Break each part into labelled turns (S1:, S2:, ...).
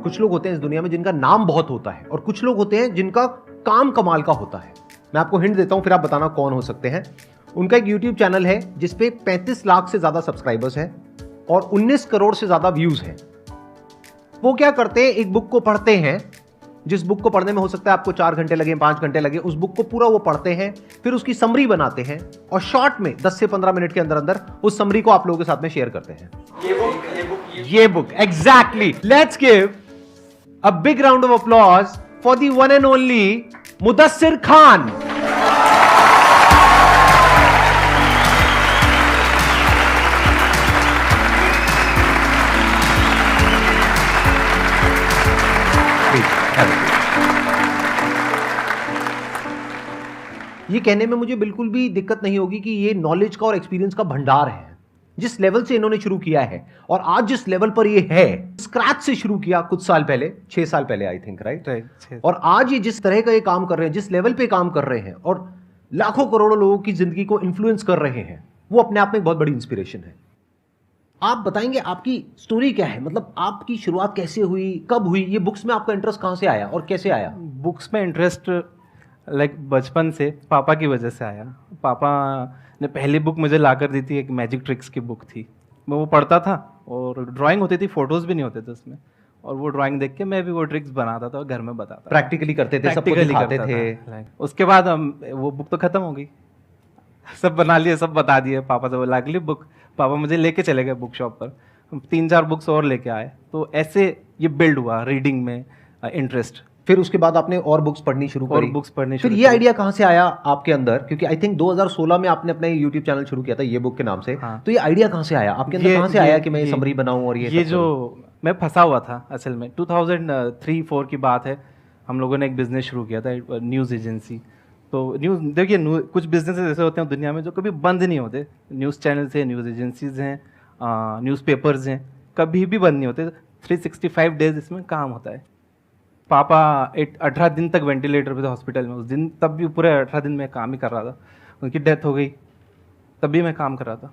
S1: कुछ लोग होते हैं इस दुनिया में जिनका नाम बहुत होता है और कुछ लोग होते हैं जिनका काम कमाल का होता है। मैं आपको हिंट देता हूं, फिर आप बताना कौन हो सकते हैं। उनका एक YouTube चैनल है जिसपे 35 लाख से ज्यादा सब्सक्राइबर्स हैं और 19 करोड़ से ज्यादा व्यूज हैं। वो क्या करते हैं, एक बुक को पढ़ते हैं, जिस बुक को पढ़ने में हो सकता है आपको 4 घंटे लगे, 5 घंटे लगे, उस बुक को पूरा वो पढ़ते हैं, फिर उसकी समरी बनाते हैं और शॉर्ट में 10 से 15 मिनट के अंदर अंदर उस समरी को आप लोगों के साथ में शेयर करते हैं। ये book exactly. Let's give a big round of applause for the one and only Mudassir Khan. ये कहने में मुझे बिल्कुल भी दिक्कत नहीं होगी कि ये नॉलेज का और एक्सपीरियंस का भंडार है। जिस लेवल से इन्होंने शुरू किया है और आज जिस लेवल पर ये है, स्क्रैच से शुरू किया कुछ साल पहले, 6 साल पहले आई थिंक, राइट। और आज ये जिस तरह का ये काम कर रहे हैं, जिस लेवल पे काम कर रहे हैं और लाखों करोड़ों लोगों की जिंदगी को इन्फ्लुएंस कर रहे हैं, वो अपने आप में एक बहुत बड़ी इंस्पिरेशन है। आप बताएंगे आपकी स्टोरी क्या है, मतलब आपकी शुरुआत कैसे हुई, कब हुई, ये बुक्स में आपका इंटरेस्ट कहां से आया और कैसे आया?
S2: बुक्स में इंटरेस्ट बचपन से पापा की वजह से आया। पापा ने पहली बुक मुझे ला कर दी थी, एक मैजिक ट्रिक्स की बुक थी। मैं वो पढ़ता था और ड्राइंग होती थी, फोटोज भी नहीं होते थे उसमें, और वो ड्राइंग देख के मैं भी वो ट्रिक्स बनाता था और घर में बताता।
S1: प्रैक्टिकली करते थे, सबको दिखाते थे।
S2: उसके बाद वो बुक तो खत्म हो गई, सब बना लिए, सब बता दिए। पापा से वो ला ली बुक, पापा मुझे लेके चले गए बुक शॉप पर, 3-4 बुक्स और लेके आए। तो ऐसे ये बिल्ड हुआ रीडिंग में इंटरेस्ट।
S1: फिर उसके बाद आपने और बुक्स पढ़नी शुरू करी।
S2: और बुक्स पढ़नी शुरू।
S1: फिर ये आइडिया कहाँ से आया आपके अंदर? क्योंकि आई थिंक 2016 में आपने अपना YouTube चैनल शुरू किया था ये बुक के नाम से। हाँ। तो ये आइडिया कहाँ से आया आपके अंदर, कहाँ से आया कि मैं ये समरी बनाऊं? और ये
S2: जो मैं फंसा हुआ था असल में 2003-4 की बात है। हम लोगों ने एक बिजनेस शुरू किया था, न्यूज़ एजेंसी। तो न्यूज़ देखिए, कुछ बिजनेस ऐसे होते हैं दुनिया में जो कभी बंद नहीं होते। न्यूज़ चैनल्स हैं, न्यूज़ एजेंसीज हैं, न्यूज़पेपर्स हैं, कभी भी बंद नहीं होते। 365 डेज इसमें काम होता है। पापा 18 दिन तक वेंटिलेटर पे थे हॉस्पिटल में उस दिन, तब भी पूरे 18 दिन में काम ही कर रहा था। उनकी डेथ हो गई, तब भी मैं काम कर रहा था।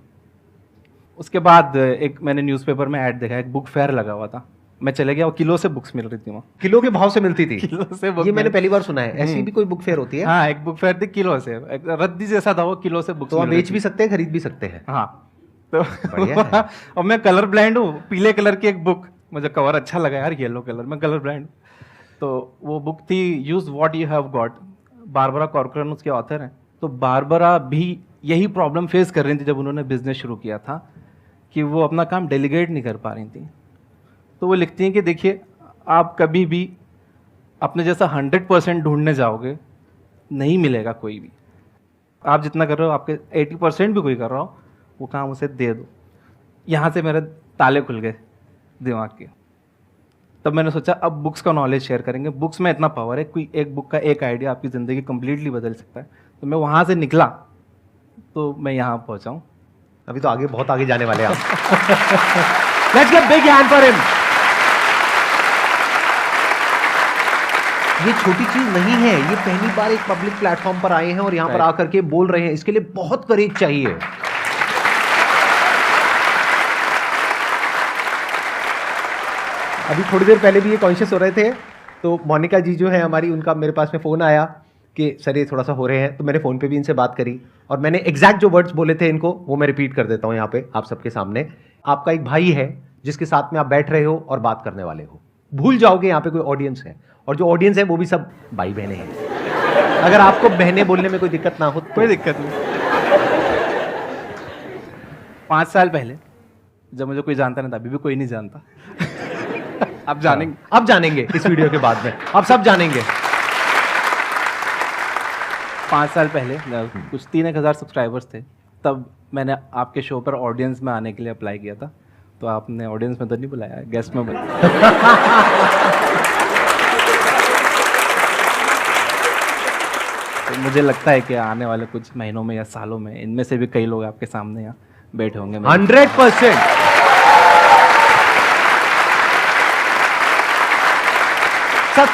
S2: उसके बाद एक मैंने न्यूज़पेपर में ऐड देखा, एक बुक फेयर लगा हुआ था। मैं चले गया और किलो से बुक्स मिल रही थी वहाँ।
S1: किलो के भाव से मिलती थी?
S2: किलो से बुक।
S1: ये मैंने पहली बार सुना है, ऐसी भी कोई बुक फेयर होती है?
S2: हाँ, एक बुक फेयर थी किलो से, एक रद्दी जैसा था वो, किलो से बुक्स।
S1: तो आप बेच भी सकते हैं, खरीद भी सकते हैं।
S2: हाँ, तो और मैं कलर ब्लाइंड हूँ। पीले कलर की एक बुक, मुझे कवर अच्छा लगा यार, येलो कलर में, कलर ब्लाइंड। तो वो बुक थी use what you have got, Barbara Corcoran उसके ऑथर हैं। तो बारबरा भी यही प्रॉब्लम फेस कर रही थी जब उन्होंने बिजनेस शुरू किया था, कि वो अपना काम डेलीगेट नहीं कर पा रही थी। तो वो लिखती हैं कि देखिए, आप कभी भी अपने जैसा 100% ढूंढने जाओगे, नहीं मिलेगा कोई भी। आप जितना कर रहे हो, आपके 80% भी कोई कर रहा हो, वो काम उसे दे दो। यहाँ से मेरे ताले खुल गए दिमाग के। तब मैंने सोचा अब बुक्स का नॉलेज शेयर करेंगे। बुक्स में इतना पावर है, कोई एक बुक का एक आइडिया आपकी ज़िंदगी कंप्लीटली बदल सकता है। तो मैं वहाँ से निकला तो मैं यहाँ पहुँचा हूँ।
S1: अभी तो आगे, बहुत आगे जाने वाले हैं आप। Let's give big hand for him. ये छोटी चीज नहीं है, ये पहली बार एक पब्लिक प्लेटफॉर्म पर आए हैं और यहाँ पर आकर के बोल रहे हैं। इसके लिए बहुत करेज चाहिए। अभी थोड़ी देर पहले भी ये कॉन्शियस हो रहे थे, तो मोनिका जी जो है हमारी, उनका मेरे पास में फ़ोन आया कि सर ये थोड़ा सा हो रहे हैं। तो मैंने फ़ोन पे भी इनसे बात करी और मैंने एग्जैक्ट जो वर्ड्स बोले थे इनको, वो मैं रिपीट कर देता हूँ यहाँ पे आप सबके सामने। आपका एक भाई है जिसके साथ में आप बैठ रहे हो और बात करने वाले हो। भूल जाओगे यहाँ पे कोई ऑडियंस है, और जो ऑडियंस है वो भी सब भाई बहनें हैं। अगर आपको बहने बोलने में कोई दिक्कत ना हो तो।
S2: कोई दिक्कत नहीं। 5 साल पहले जब मुझे कोई जानता नहीं था, अभी भी कोई नहीं जानता। अब जानेंगे,
S1: अब जानेंगे इस वीडियो के बाद में, अब सब जानेंगे।
S2: 5 साल पहले कुछ 3-1 हज़ार सब्सक्राइबर्स थे। तब मैंने आपके शो पर ऑडियंस में आने के लिए अप्लाई किया था। तो आपने ऑडियंस में तो नहीं बुलाया, गेस्ट में बुलाया। तो मुझे लगता है कि आने वाले कुछ महीनों में या सालों में इनमें से भी कई लोग आपके सामने यहाँ बैठे होंगे।
S1: 100%।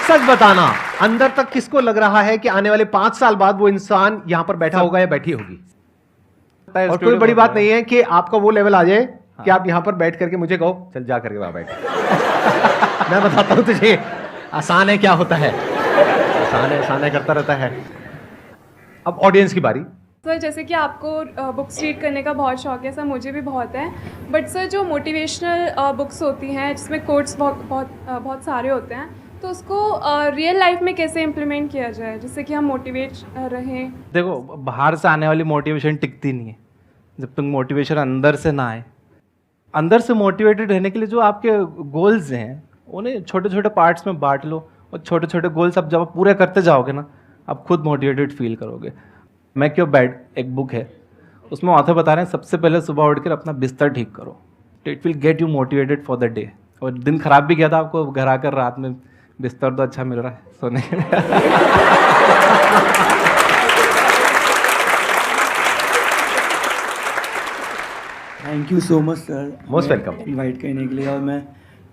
S1: सच बताना, अंदर तक किसको लग रहा है कि आने वाले 5 साल बाद वो इंसान यहां पर बैठा होगा या बैठी होगी? और कोई बड़ी बात नहीं है कि आपका वो लेवल आ जाए कि आप यहां पर बैठ करके मुझे कहो चल जा करके वहां बैठ। मैं बताता हूँ तुझे आसान है क्या होता है, आसान है करता रहता है। अब ऑडियंस की बारी।
S3: सर जैसे कि आपको बुक्स रीड करने का बहुत शौक है सर, मुझे भी बहुत है, बट सर जो मोटिवेशनल बुक्स होती हैं जिसमें कोट्स बहुत सारे होते हैं, तो उसको रियल लाइफ में कैसे इम्प्लीमेंट किया जाए जिससे कि हम मोटिवेट रहें?
S2: देखो, बाहर से आने वाली मोटिवेशन टिकती नहीं है जब तक मोटिवेशन अंदर से ना आए। अंदर से मोटिवेटेड रहने के लिए जो आपके गोल्स हैं उन्हें छोटे छोटे पार्ट्स में बांट लो, और छोटे छोटे गोल्स अब जब आप पूरे करते जाओगे ना, आप खुद मोटिवेटेड फील करोगे। मेक योर बेड एक बुक है, उसमें ऑथर बता रहे हैं सबसे पहले सुबह उठकर अपना बिस्तर ठीक करो, it will get you motivated for the day. और दिन खराब भी गया था आपको, घर आकर रात में बिस्तर तो अच्छा मिल रहा है सोने के लिए।
S4: Thank you so much sir,
S1: most welcome.
S4: Invite करने के लिए। और मैं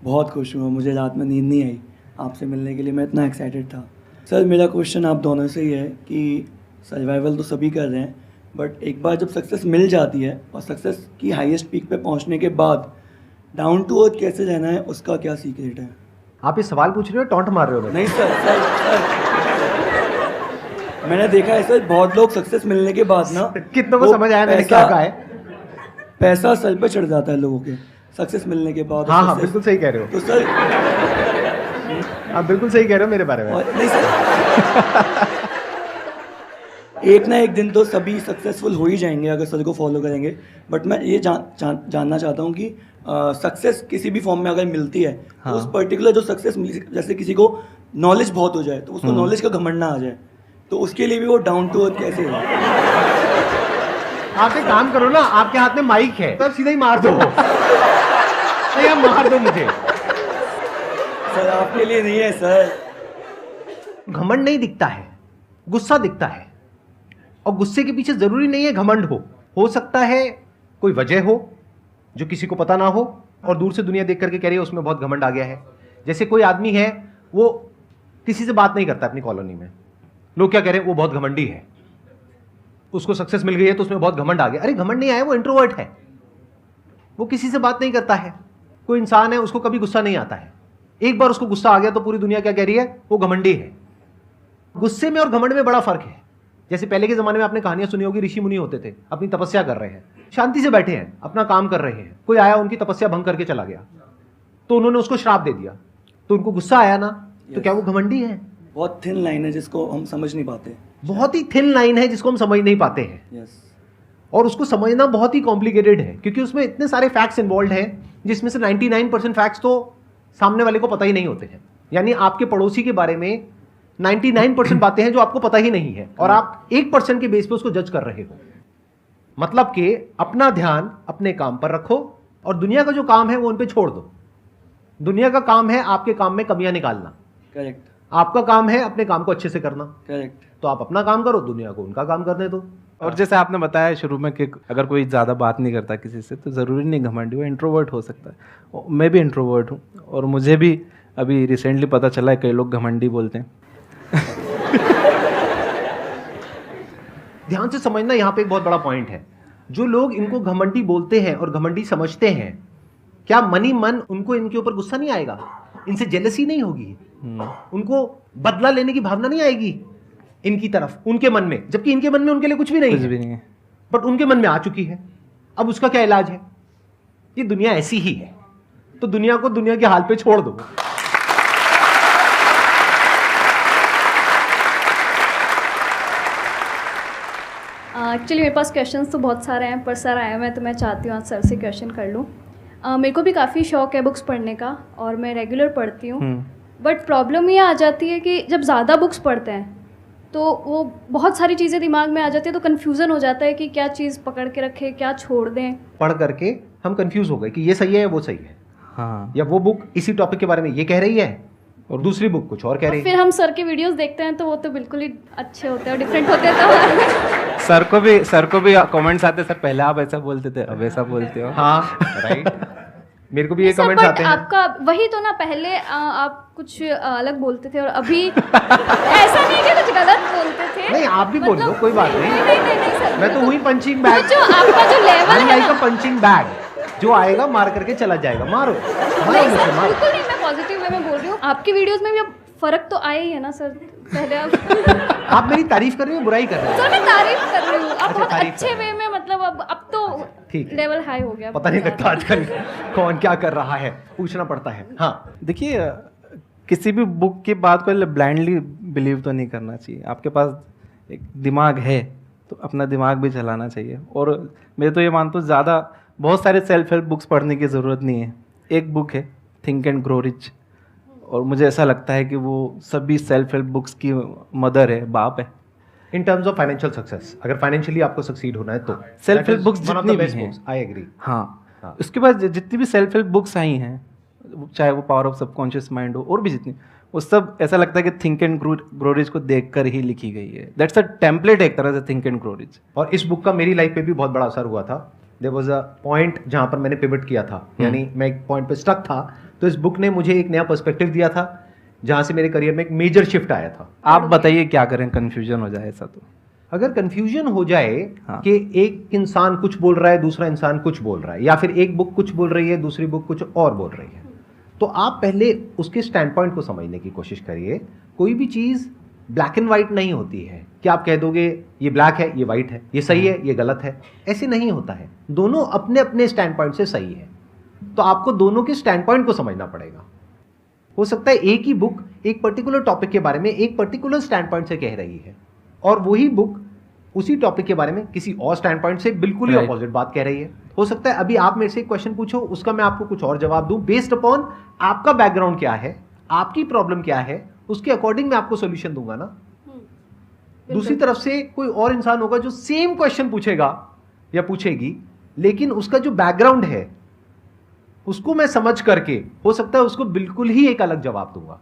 S4: बहुत खुश हूँ, मुझे रात में नींद नहीं आई आपसे मिलने के लिए, मैं इतना एक्साइटेड था। सर मेरा क्वेश्चन आप दोनों से ही है कि सर्वाइवल तो सभी कर रहे हैं, बट एक बार जब सक्सेस मिल जाती है और सक्सेस की हाईएस्ट पीक पे पहुंचने के बाद डाउन टू अर्थ कैसे रहना है, उसका क्या सीक्रेट है?
S1: आप ये सवाल पूछ रहे हो, टॉन्ट मार रहे हो?
S4: नहीं सर, मैंने देखा है सर, बहुत लोग सक्सेस मिलने के बाद ना,
S1: कितनों को
S4: वो
S1: समझ आया मैंने क्या कहा है?
S4: पैसा सर पे चढ़ जाता है लोगों के सक्सेस मिलने के बाद।
S1: हाँ बिल्कुल सही कह रहे हो।
S4: तो सर
S1: आप बिल्कुल सही कह रहे हो मेरे बारे में।
S4: नहीं सर, एक ना एक दिन तो सभी सक्सेसफुल हो ही जाएंगे अगर सर को फॉलो करेंगे, बट मैं ये जानना चाहता हूँ कि सक्सेस किसी भी फॉर्म में अगर मिलती है तो उस पर्टिकुलर जो सक्सेस, जैसे किसी को नॉलेज बहुत हो जाए तो उसको नॉलेज का घमंड ना आ जाए, तो उसके लिए भी वो डाउन टू अर्थ कैसे है?
S1: आप एक काम करो ना, आपके हाथ में माइक है तो आप सीधा ही मार दो। नहीं आप मार दो मुझे।
S4: सर आपके लिए नहीं है सर।
S1: घमंड नहीं दिखता है, गुस्सा दिखता है, और गुस्से के पीछे जरूरी नहीं है घमंड हो सकता है कोई वजह हो जो किसी को पता ना हो और दूर से दुनिया देख करके कह रही है उसमें बहुत घमंड आ गया है। जैसे कोई आदमी है वो किसी से बात नहीं करता अपनी कॉलोनी में, लोग क्या कह रहे हैं वो बहुत घमंडी है, उसको सक्सेस मिल गई है तो उसमें बहुत घमंड आ गया। अरे घमंड नहीं आया, वो इंट्रोवर्ट है, वो किसी से बात नहीं करता है। कोई इंसान है उसको कभी गुस्सा नहीं आता है, एक बार उसको गुस्सा आ गया तो पूरी दुनिया क्या कह रही है, वो घमंडी है। गुस्से में और घमंड में बड़ा फर्क है। जैसे पहले के जमाने में आपने कहानियां सुनी होगी, ऋषि मुनि होते थे, अपनी तपस्या कर रहे हैं, शांति से बैठे हैं, अपना काम कर रहे हैं, कोई आया उनकी तपस्या भंग करके चला गया तो उन्होंने उसको श्राप दे दिया, तो उनको गुस्सा आया ना, तो क्या वो घमंडी है?
S4: बहुत थिन लाइन है जिसको हम समझ नहीं पाते।
S1: बहुत ही थिन लाइन है जिसको हम समझ नहीं पाते हैं। और उसको समझना बहुत ही कॉम्प्लिकेटेड है क्योंकि उसमें इतने सारे फैक्ट्स इन्वॉल्व हैं जिसमें से 99% फैक्ट्स तो सामने वाले को पता ही नहीं होते हैं। यानी आपके पड़ोसी के बारे में 99% बातें हैं जो आपको पता ही नहीं है और आप 1% के बेस पे उसको जज कर रहे हो। मतलब कि अपना ध्यान अपने काम पर रखो और दुनिया का जो काम है वो उन पे छोड़ दो। दुनिया का काम है आपके काम में कमियां निकालना,
S4: करेक्ट।
S1: आपका काम है अपने काम को अच्छे से करना,
S4: करेक्ट।
S1: तो आप अपना काम करो, दुनिया को उनका काम करने दो।
S2: और जैसे आपने बताया शुरू में कि अगर कोई ज़्यादा बात नहीं करता किसी से तो ज़रूरी नहीं घमंडी, वो इंट्रोवर्ट हो सकता है। मैं भी इंट्रोवर्ट हूँ और मुझे भी अभी रिसेंटली पता चला है कई लोग घमंडी बोलते हैं।
S1: ध्यान से समझना, यहाँ पे एक बहुत बड़ा पॉइंट है। जो लोग इनको घमंडी बोलते हैं और घमंडी समझते हैं, क्या मनी मन उनको इनके ऊपर गुस्सा नहीं आएगा, इनसे जेलसी नहीं होगी, उनको बदला लेने की भावना नहीं आएगी इनकी तरफ उनके मन में, जबकि इनके मन में उनके लिए कुछ भी नहीं है, बट उनके मन में आ चुकी है। अब उसका क्या इलाज है? ये दुनिया ऐसी ही है, तो दुनिया को दुनिया के हाल पे छोड़ दो।
S5: एक्चुअली मेरे पास क्वेश्चंस तो बहुत सारे हैं, पर सर आए हुए हैं तो मैं चाहती हूँ आज सर से क्वेश्चन कर लूँ। मेरे को भी काफ़ी शौक है बुक्स पढ़ने का और मैं रेगुलर पढ़ती हूँ, बट प्रॉब्लम ये आ जाती है कि जब ज़्यादा बुक्स पढ़ते हैं तो वो बहुत सारी चीज़ें दिमाग में आ जाती है, तो कन्फ्यूज़न हो जाता है कि क्या चीज़ पकड़ के रखें, क्या छोड़ दें।
S1: पढ़ करके हम कंफ्यूज हो गए कि ये सही है या वो सही है,
S2: हाँ,
S1: या वो बुक इसी टॉपिक के बारे में ये कह रही है और दूसरी बुक कुछ और कह रही है।
S5: फिर हम सर के वीडियोस देखते हैं तो वो तो बिल्कुल ही अच्छे होते हैं और डिफरेंट होते हैं। तो
S2: सर को भी कमेंट्स आते, सर पहले आप ऐसा बोलते थे अब ऐसा बोलते हो।
S1: हाँ राइट, मेरे को भी ये
S5: सर,
S1: कमेंट्स
S5: but
S1: आते हैं।
S5: आपका वही तो ना, पहले आप कुछ अलग बोलते थे और अभी ऐसा नहीं कि कुछ गलत बोलते थे।
S1: नहीं आप भी बोल लो, कोई बात नहीं।
S5: नहीं सर,
S1: मैं तो हुई पंचिंग बैग,
S5: जो आपका जो लेवल है
S1: लाइक
S5: ना,
S1: अ पंचिंग बैग। जो आएगा मार करके चला जाएगा, मारो मारो
S5: नहीं
S1: मुझे,
S5: सर,
S1: मारो।
S5: बिल्कुल नहीं, मैं पॉजिटिव वे में बोल रही हूँ। आपकी वीडियोस में भी अब फर्क तो आया ही है ना सर। पहले आप
S1: आप मेरी तारीफ कर रहे हो, बुराई कर रहे हो?
S5: सर मैं तारीफ कर रही हूँ, अब
S1: अच्छा,
S5: बहुत
S1: तारीफ
S5: अच्छे
S1: कर
S5: वे में, मतलब अब तो
S1: ठीक है।
S5: लेवल हाई हो गया।
S1: पता नहीं लगता आजकल कौन क्या कर रहा है, पूछना पड़ता है। हाँ,
S2: देखिए किसी भी बुक की बात को ब्लाइंडली बिलीव तो नहीं करना चाहिए। आपके पास एक दिमाग है तो अपना दिमाग भी चलाना चाहिए। और मैं तो ये मानता हूँ ज़्यादा बहुत सारे सेल्फ हेल्प बुक्स पढ़ने की ज़रूरत नहीं है। एक बुक है थिंक एंड ग्रो रिच, और मुझे ऐसा लगता है कि वो सभी सेल्फ हेल्प बुक्स की मदर है, बाप है।
S1: In terms of financial success, अगर फाइनेंशियली आपको सक्सीड होना है तो
S2: सेल्फ हेल्प बुक्स जितनी भी हैं,
S1: आई एग्री।
S2: हाँ, उसके बाद जितनी भी सेल्फ हेल्प बुक्स आई हैं, चाहे वो पावर ऑफ सबकॉन्शियस माइंड हो और भी जितनी, वो सब ऐसा लगता है कि थिंक एंड ग्रो रिच को देखकर ही लिखी गई है। दैट्स अ टेम्पलेट एक तरह से, थिंक एंड ग्रो रिच।
S1: और इस बुक का मेरी लाइफ पे भी बहुत बड़ा असर हुआ था। देयर वाज अ पॉइंट जहाँ पर मैंने पिवट किया था, यानी मैं एक पॉइंट पे स्टक था, तो इस बुक ने मुझे एक नया पर्सपेक्टिव दिया था, जहाँ से मेरे करियर में एक मेजर शिफ्ट आया था।
S2: आप बताइए क्या करें, कंफ्यूजन हो जाए ऐसा तो?
S1: अगर कंफ्यूजन हो जाए
S2: हाँ।
S1: कि एक इंसान कुछ बोल रहा है, दूसरा इंसान कुछ बोल रहा है, या फिर एक बुक कुछ बोल रही है, दूसरी बुक कुछ और बोल रही है, तो आप पहले उसके स्टैंड पॉइंट को समझने की कोशिश करिए। कोई भी चीज़ ब्लैक एंड वाइट नहीं होती है कि आप कह दोगे ये ब्लैक है, ये वाइट है, ये सही है, ये गलत है। ऐसे नहीं होता है। दोनों अपने अपने स्टैंड पॉइंट से सही है, तो आपको दोनों के स्टैंड पॉइंट को समझना पड़ेगा। हो सकता है एक ही बुक एक पर्टिकुलर टॉपिक के बारे में एक पर्टिकुलर स्टैंड पॉइंट से कह रही है, और वही बुक उसी टॉपिक के बारे में किसी और स्टैंड पॉइंट से बिल्कुल ही
S2: Right.
S1: अपोजिट बात कह रही है। हो सकता है अभी आप मेरे से एक क्वेश्चन पूछो, उसका मैं आपको कुछ और जवाब दूं, बेस्ड अपॉन आपका बैकग्राउंड क्या है, आपकी प्रॉब्लम क्या है, उसके अकॉर्डिंग मैं आपको सोल्यूशन दूंगा ना। दूसरी तरफ से कोई और इंसान होगा जो सेम क्वेश्चन पूछेगा या पूछेगी, लेकिन उसका जो बैकग्राउंड है उसको मैं समझ करके हो सकता है उसको बिल्कुल ही एक अलग जवाब दूंगा।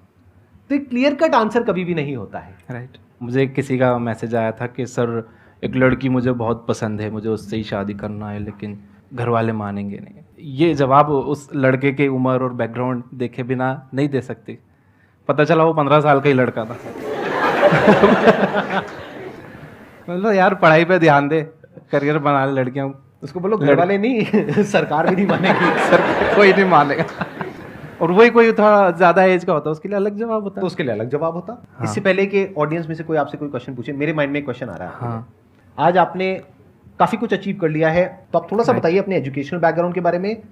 S1: तो एक क्लियर कट आंसर कभी भी नहीं होता है।
S2: राइट। मुझे किसी का मैसेज आया था कि सर एक लड़की मुझे बहुत पसंद है, मुझे उससे ही शादी करना है, लेकिन घर वाले मानेंगे नहीं। ये जवाब उस लड़के के उम्र और बैकग्राउंड देखे बिना नहीं दे सकते। पता चला वो 15 साल का ही लड़का था। मतलब यार पढ़ाई पे ध्यान दे, करियर बना ले लड़कियां।
S1: उसको बोलो घर वाले नहीं सरकार भी नहीं मानेगी।
S2: सर कोई नहीं मानेगा। और वही कोई थोड़ा ज्यादा एज का होता है, उसके लिए अलग जवाब होता
S1: तो
S2: है।
S1: उसके लिए अलग जवाब होता।
S2: हाँ।
S1: इससे पहले कि ऑडियंस में से कोई आपसे कोई क्वेश्चन पूछे, मेरे माइंड में एक क्वेश्चन आ रहा है।
S2: हाँ।
S1: आज आपने काफी कुछ अचीव कर लिया है, तो आप थोड़ा सा
S2: Right.
S1: बताइए अपने एजुकेशनल बैकग्राउंड के बारे में,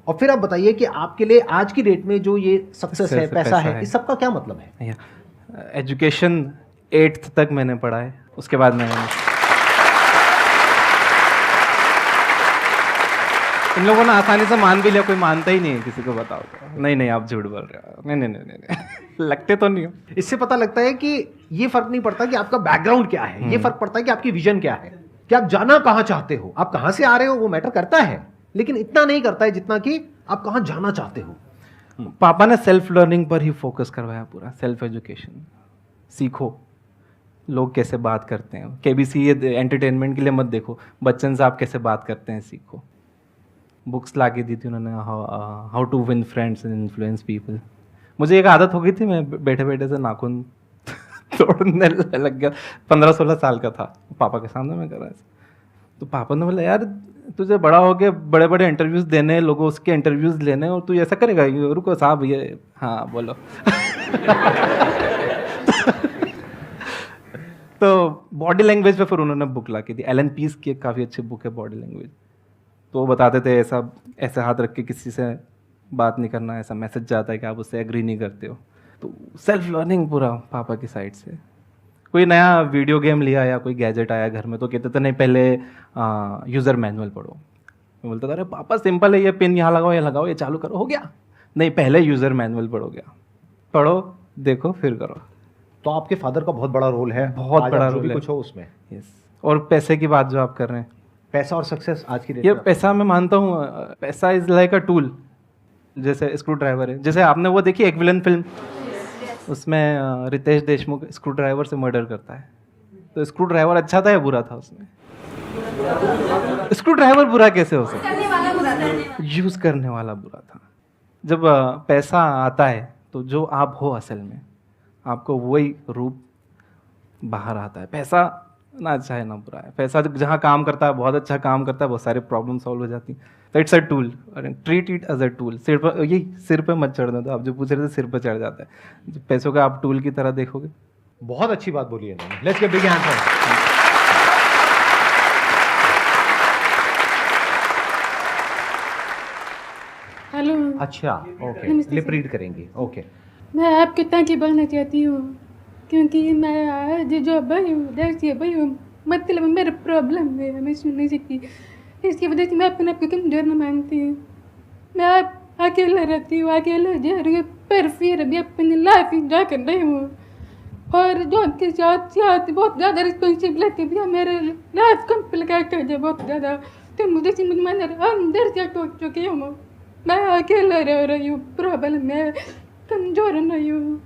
S1: और फिर आप बताइए कि आपके लिए आज की डेट में जो ये सक्सेस है, पैसा है, इस सब का क्या मतलब है।
S2: एजुकेशन 8th तक मैंने पढ़ा है, उसके बाद मैंने इन लोगों ने आसानी से मान भी लिया, कोई मानता ही नहीं है किसी को बताओ तो। नहीं आप झूठ बोल रहे हो, नहीं लगते तो नहीं हो।
S1: इससे पता लगता है कि ये फर्क नहीं पड़ता कि आपका बैकग्राउंड क्या है, ये फर्क पड़ता है कि आपकी विजन क्या है, कि आप जाना कहां चाहते हो। आप कहां से आ रहे हो वो मैटर करता है, लेकिन इतना नहीं करता है जितना कि आप कहां जाना चाहते हो।
S2: पापा ने सेल्फ लर्निंग पर ही फोकस करवाया, पूरा सेल्फ एजुकेशन। सीखो लोग कैसे बात करते हैं, केबीसी ये एंटरटेनमेंट के लिए मत देखो, बच्चन साहब कैसे बात करते हैं सीखो। बुक्स ला के दी थी उन्होंने, how to win friends and influence people. मुझे एक आदत हो गई थी, मैं बैठे बैठे से नाखून तोड़ने लग गया। 15-16 साल का था, पापा के सामने मैं कर रहा था। तो पापा ने बोला यार तुझे बड़ा हो गया, बड़े बड़े इंटरव्यूज देने, लोगों उसके इंटरव्यूज लेने, और तू ऐसा करेगा। रुको साहब ये, हाँ बोलो। तो बॉडी लैंग्वेज पे फिर उन्होंने बुक ला के दी, एलन पीस की एक काफ़ी अच्छी बुक है बॉडी लैंग्वेज। तो वो बताते थे ऐसे हाथ रख के किसी से बात नहीं करना, ऐसा मैसेज जाता है कि आप उससे एग्री नहीं करते हो। तो सेल्फ लर्निंग पूरा पापा की साइड से। कोई नया वीडियो गेम लिया या कोई गैजेट आया घर में तो कहते थे नहीं पहले यूज़र मैनुअल पढ़ो। मैं बोलता था अरे पापा सिंपल है, ये पिन यहाँ लगाओ, ये लगाओ, ये चालू करो, हो गया। नहीं पहले यूज़र मैनुअल पढ़ो, देखो फिर करो।
S1: तो आपके फादर का बहुत बड़ा रोल है,
S2: बहुत
S1: आज
S2: बड़ा
S1: आप जो
S2: रोल
S1: भी
S2: है।
S1: कुछ हो उसमें।
S2: यस। और पैसे की बात जो आप कर रहे हैं,
S1: पैसा और सक्सेस आज की डेट
S2: ये
S1: में
S2: पैसा मैं मानता हूँ, पैसा इज लाइक अ टूल, जैसे स्क्रू ड्राइवर है। जैसे आपने वो देखी एक विलन फिल्म, उसमें रितेश देशमुख स्क्रू ड्राइवर से मर्डर करता है। तो स्क्रू ड्राइवर अच्छा था या बुरा था उसमें? स्क्रू ड्राइवर बुरा कैसे हो सकता? यूज करने वाला बुरा था। जब पैसा आता है तो जो आप हो असल में, आपको वही रूप बाहर आता है। पैसा ना अच्छा है ना बुरा है। पैसा जहाँ काम करता है, बहुत अच्छा काम करता है, बहुत सारे प्रॉब्लम सॉल्व हो जाती हैं। तो it's a tool, treat it as a tool. सिर पे मत चढ़ने दो। आप जो पूछ रहे थे सिर पे चढ़ जाता है, पैसों का आप टूल की तरह देखोगे।
S1: बहुत अच्छी बात बोली है इन्होंने। Let's give big hand for.
S6: Hello,
S1: अच्छा, ओके, लिप रीड करेंगे, ओके।
S6: मैं आपके ताकि बोलना चाहती हूँ क्योंकि मैं आज जो भाई हूँ देखिए भाई हूँ, मतलब मेरा प्रॉब्लम है, मैं सुन नहीं सकती, इसकी वजह से मैं अपने आप को कमजोर न मानती हूँ। मैं अकेला रहती हूँ, अकेला जा रही हूँ, पर फिर भी अपनी लाइफ इंजॉय कर रही हूँ। और जो आपके साथ साथ बहुत ज़्यादा रिस्पॉन्सिबिलिटी भी है, मेरे लाइफ कॉम्प्लिकेटेड है बहुत ज़्यादा, तो मुझे समझ में अंदर से टूट चुकी हूँ। मैं अकेला रह रही हूँ, प्रॉब्लम है, कमजोर नहीं हूँ,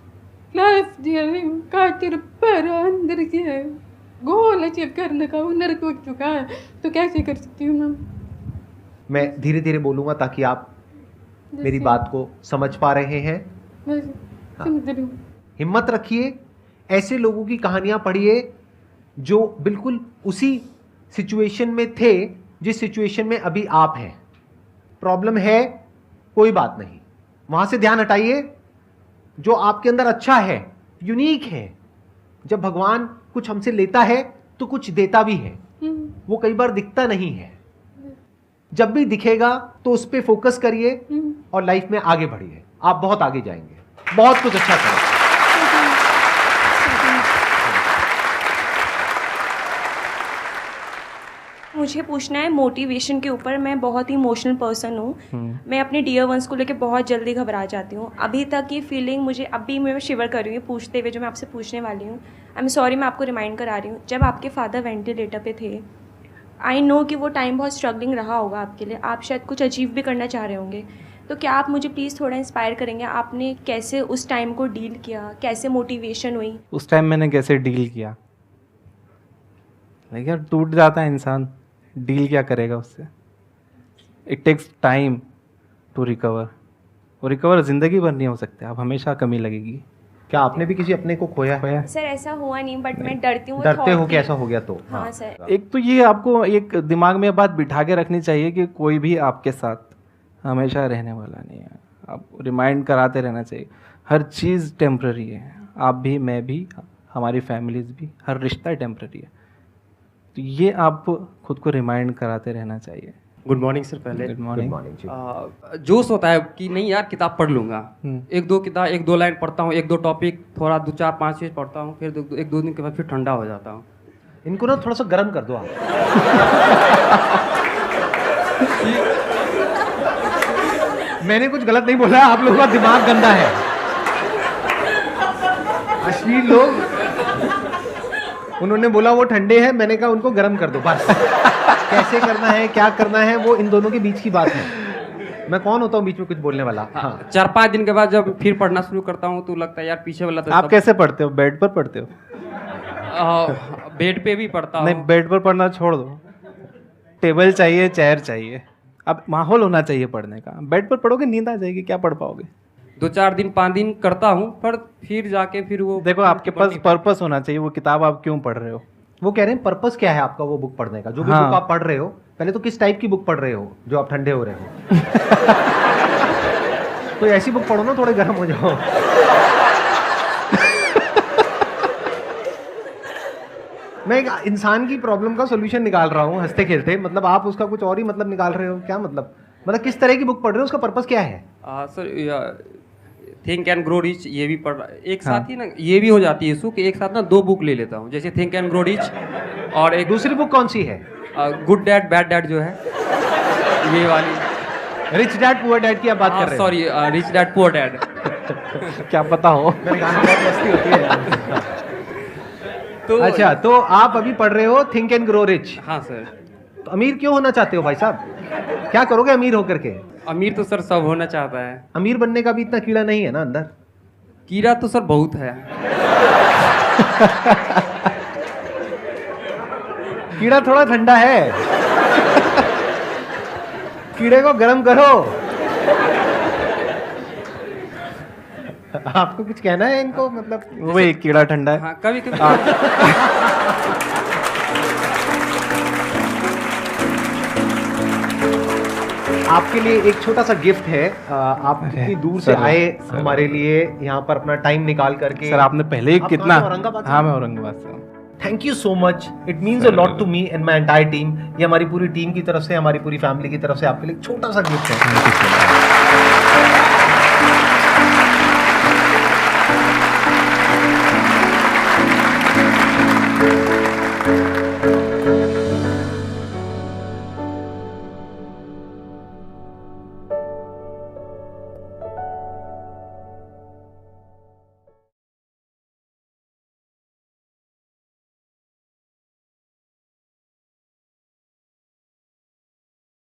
S6: लाइफ जी रही हूँ खातिर, पर अंदर से गोल अचीव करने का हुनर टूट चुका है, तो कैसे कर सकती हूँ मैम?
S1: मैं धीरे धीरे बोलूंगा ताकि आप मेरी बात को समझ पा रहे हैं।
S6: मैं समझ रही हूँ।
S1: हिम्मत रखिए, ऐसे लोगों की कहानियां पढ़िए जो बिल्कुल उसी सिचुएशन में थे जिस सिचुएशन में अभी आप हैं। प्रॉब्लम है, कोई बात नहीं, वहां से ध्यान हटाइए। जो आपके अंदर अच्छा है, यूनिक है, जब भगवान कुछ हमसे लेता है तो कुछ देता भी है, वो कई बार दिखता नहीं है। जब भी दिखेगा तो उस पर फोकस करिए और लाइफ में आगे बढ़िए, आप बहुत आगे जाएंगे, बहुत कुछ अच्छा करेंगे।
S7: मुझे पूछना है मोटिवेशन के ऊपर। मैं बहुत ही इमोशनल पर्सन हूँ। मैं अपने डियर वंस को लेकर बहुत जल्दी घबरा जाती हूँ। अभी तक ये फीलिंग मुझे अभी मैं शिवर कर रही हूँ पूछते हुए, जो मैं आपसे पूछने वाली हूँ। आई एम सॉरी, मैं आपको रिमाइंड करा रही हूँ। जब आपके फादर वेंटिलेटर पे थे, आई नो कि वो टाइम बहुत स्ट्रगलिंग रहा होगा आपके लिए, आप शायद कुछ अचीव भी करना चाह रहे होंगे। तो क्या आप मुझे प्लीज़ थोड़ा इंस्पायर करेंगे, आपने कैसे उस टाइम को डील किया, कैसे मोटिवेशन हुई?
S2: उस टाइम मैंने कैसे डील किया, यार टूट जाता है इंसान, डील क्या करेगा उससे। It takes time to recover. वो रिकवर ज़िंदगी भर नहीं हो सकते, आप हमेशा कमी लगेगी।
S1: क्या आपने भी किसी अपने को खोया है?
S7: सर ऐसा हुआ नहीं, बट मैं डरती हूँ।
S1: डरते हो कि ऐसा हो गया तो?
S7: हाँ सर।
S2: एक तो ये आपको एक दिमाग में बात बिठा के रखनी चाहिए कि कोई भी आपके साथ हमेशा रहने वाला नहीं है। आप रिमाइंड कराते रहना चाहिए, हर चीज़ टेम्प्ररी है। आप भी, मैं भी, हमारी फैमिलीज भी, हर रिश्ता टेम्प्ररी है। तो ये आप खुद को रिमाइंड कराते रहना चाहिए।
S8: Good morning sir. पहले
S2: गुड मॉर्निंग
S8: जी। जोश होता है कि नहीं यार किताब पढ़ लूँगा, एक दो लाइन पढ़ता हूँ, एक दो टॉपिक, थोड़ा 2-4-5 पेज पढ़ता हूँ, फिर एक दो दिन के बाद फिर ठंडा हो जाता हूँ।
S1: इनको ना थोड़ा सा गर्म कर दो आप। मैंने कुछ गलत नहीं बोला, आप लोगों का दिमाग गंदा है। अश्लील लोग, उन्होंने बोला वो ठंडे हैं, मैंने कहा उनको गर्म कर दो बस। कैसे करना है, क्या करना है, वो इन दोनों के बीच की बात है। मैं कौन होता हूँ बीच में कुछ बोलने वाला? हाँ।
S8: 4-5 दिन के बाद जब फिर पढ़ना शुरू करता हूँ तो लगता है यार पीछे वाला तो
S2: आप कैसे पढ़ते हो? बेड पर पढ़ते हो?
S8: बेड पे भी पढ़ता हूँ।
S2: नहीं, बेड पर पढ़ना छोड़ दो, टेबल चाहिए, चेयर चाहिए। अब माहौल होना चाहिए पढ़ने का। बेड पर पढ़ोगे नींद आ जाएगी, क्या पढ़ पाओगे?
S8: 2-4 दिन 5 दिन करता हूँ, पर फिर जाके फिर वो
S2: देखो, आपके पास पर्पस होना चाहिए। वो किताब आप क्यों पढ़ रहे हो?
S1: वो कह रहे हैं पर्पस क्या है आपका वो बुक पढ़ने का? जो भी बुक आप पढ़ रहे हो, पहले तो किस टाइप की बुक पढ़ रहे हो जो आप ठंडे हो रहे हो? तो ऐसी बुक पढ़ो ना, थोड़े गर्म हो जाओ। मैं एक इंसान की प्रॉब्लम का सोल्यूशन निकाल रहा हूँ हंसते खेलते, मतलब आप उसका कुछ और ही मतलब निकाल रहे हो। क्या मतलब किस तरह की बुक पढ़ रहे हो, उसका पर्पस क्या है?
S8: Sir think and grow rich ये भी पढ़ रहा है एक साथ ही ना, ये भी हो जाती है इशू कि एक साथ ना 2 बुक ले लेता हूँ, जैसे थिंक एंड ग्रो रिच और एक
S1: दूसरी बुक कौन सी है?
S8: गुड डैड बैड डैड जो है, ये वाली।
S1: रिच डैड पुअर डैड की आप बात कर रहे हैं?
S8: Sorry, rich dad poor dad.
S2: क्या पता हो,
S1: मेरे गाने में बहुत मस्ती होती है। तो अच्छा, तो आप अभी पढ़ रहे हो थिंक एंड ग्रो रिच?
S8: हाँ सर।
S1: तो अमीर क्यों होना चाहते हो भाई साहब? क्या करोगे अमीर होकर के?
S8: अमीर तो सर सब होना चाहता है।
S1: अमीर बनने का भी इतना कीड़ा नहीं है ना अंदर?
S8: कीड़ा तो सर बहुत है।
S1: कीड़ा थोड़ा ठंडा है, कीड़े को गर्म करो। आपको कुछ कहना है इनको? मतलब
S2: वही कीड़ा ठंडा है।
S8: हाँ, कभी कभी
S1: आपके लिए एक छोटा सा गिफ्ट है। आप कितनी दूर से आए हमारे लिए यहाँ पर अपना टाइम निकाल करके।
S2: सर आपने पहले ही
S1: आप
S2: कितना,
S1: कहाँ से, औरंगाबाद से?
S2: हाँ मैं औरंगाबाद से हूँ।
S1: Thank you so much, it means a lot to me and my entire team. ये हमारी पूरी टीम की तरफ से, हमारी पूरी फैमिली की तरफ से आपके लिए छोटा सा गिफ्ट है।